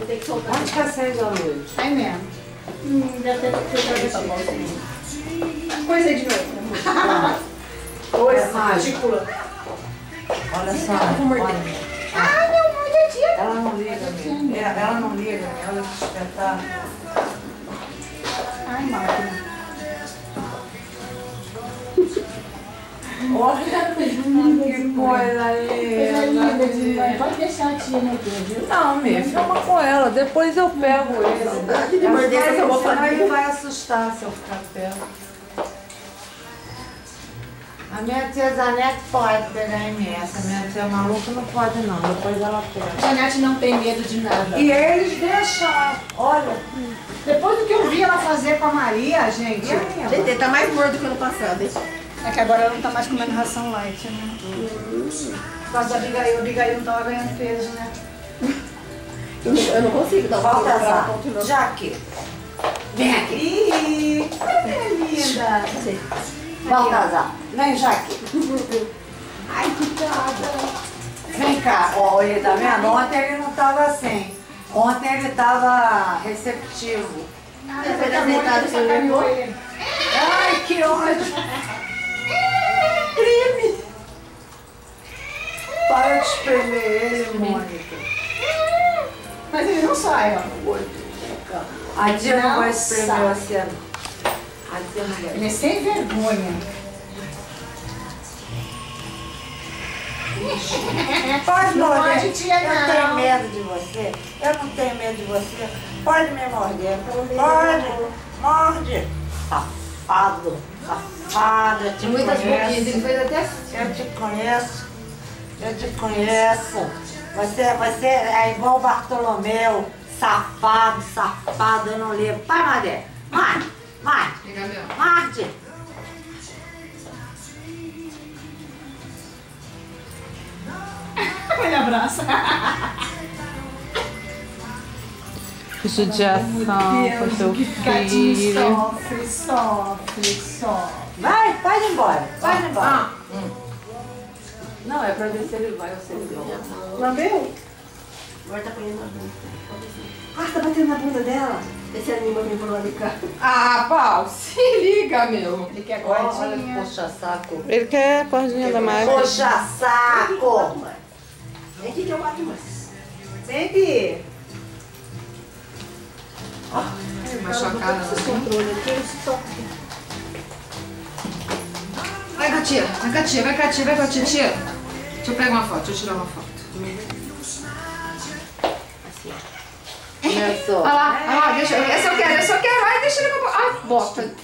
ter que soltar. Onde que acende a luz? Aí mesmo. Deve ter que ser pra você. Coisa de novo. Coisa mágica. Olha só, olha. Ai, meu amor, já tinha. Ela não liga mesmo. Ela não liga, ela é despertar. Ai, máquina. Olha que coisa linda. Pode deixar a tia meter, viu? Não, me filma com ela, depois eu pego ele. De morder que eu vou fazer. Ele vai assustar se eu ficar perto. A minha tia Zanete pode pegar em mim, essa minha tia maluca não pode não, depois ela pega. Janete não tem medo de nada. E eles deixam, olha. Depois do que eu vi ela fazer com a Maria, gente. Gente, tá mais gordo do que ano passado, hein? É que agora ela não tá mais comendo ração light, né? Por causa da Abigail não tava ganhando peso, né? Eu não consigo dar uma Volta pra ela lá. continuar. Jaque. Vem aqui. Ih, olha minha linda. Baltazar. Vem, Jaque. Ai, cuidada. Vem cá. Ó, ele tá vendo? Ontem ele não tava assim. Ontem ele tava receptivo. Depois da sentada que ele levou. Ai, que ódio. Crime. Para de espremer ele, Mônica. Mas ele não sai, ó. A tia não vai Nossa. espremer você. A tia não vai. Ele é sem vergonha. Pode Não morder. pode, tia, Eu não. tenho medo de você. Eu não tenho medo de você. Pode me morder. Pode. Morde. Safado. Safado. Eu te Muitas boquinhas, conheço. ele fez até... Eu te conheço. Eu te conheço. Você é igual o Bartolomeu. Safado, safado. Eu não ligo. Vai, morder. Morde. Morde. Pega meu. Morde. Ele abraça. Judiação com seu Gatinho filho. sofre, sofre, sofre. Vai, pode ir embora. Pode ir embora. Não, é pra ver se ele vai ou se ele não. Lambeu? Agora tá apanhando na bunda. Ah, tá batendo na bunda dela? Esse anima vem por lá de cá. Ah, Paulo, se liga, meu. Ele quer Olha, gordinha. puxa saco. Ele quer a cordinha da máquina. Puxa saco. Vem aqui que eu bato mais. Vem, Bi. Machucada. Esse controle aqui, esse toque. Vai, Catia. Vai, Catia. Vai, Catia. Vai, Catia. Tia. Deixa eu pegar uma foto. Deixa eu tirar uma foto. Começou. Olha lá. Olha lá. Deixa eu... Essa eu quero. Ai, deixa ele... Ai, bota.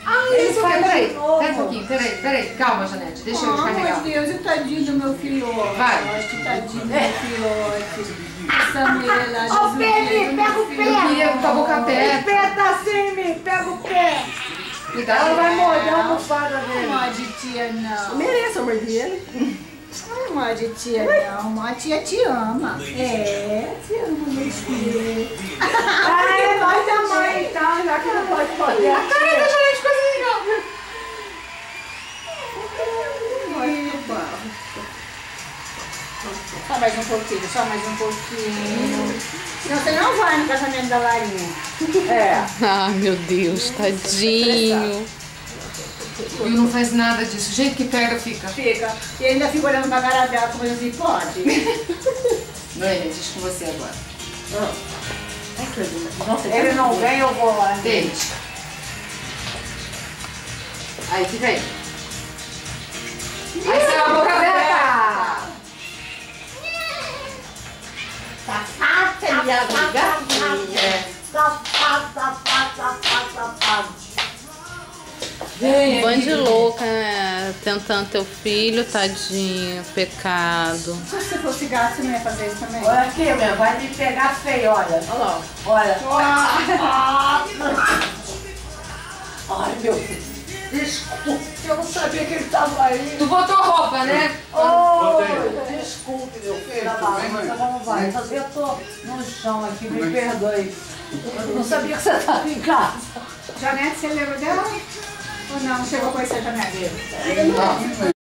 Ai, Ele isso faz peraí. de novo. Pera um pouquinho. Peraí. Calma, Janete. Deixa eu Ai, descarregar. meu Deus, e tadinho do meu filhote. Vai. Que tadinho do meu filhote. Samuela, Ó, Jesus, Pedro, meu pega o filho. Eu queria com a boca O aberta. pé tá assim, me pega o pé. Cuidado. Ela vai morder a almofada Não dele. morde tia, não. Mereço, eu mordi ele. Não morde tia, não. A tia te ama. É, te ama, meu filho. Ah, é nós da mãe, então, já que não pode morder. A cara da Janete ficou assim, ó. Só mais um pouquinho, só mais um pouquinho. Senão você não vai no casamento da Larinha. É. Ah, meu Deus, tadinho. E não faz nada disso. O jeito que pega, fica. Fica. E ainda fica olhando pra cara dela como assim, pode? Noemi, deixa com você agora. Ai, que lindo. Nossa, Ele não vem, eu vou lá. Deite. Aí, fica aí. Aí sai a boca aberta. Safada, minha gatinha. Safado, safado, safado, safado. Bando de louca, né? Tentando teu filho, tadinho, pecado. Se você fosse gato, você não ia fazer isso também? Olha aqui, meu, vai me pegar feio, olha. Olha lá. Olha. Ai, meu Deus. Desculpe, eu não sabia que ele estava aí. Tu botou roupa, né? Oh, desculpe, meu filho. Mas vamos vai. Eu tô no chão aqui, me perdoe. Eu não sabia que você estava em casa. Janete, você lembra dela? Ou não? Chegou a conhecer também a dele? Não.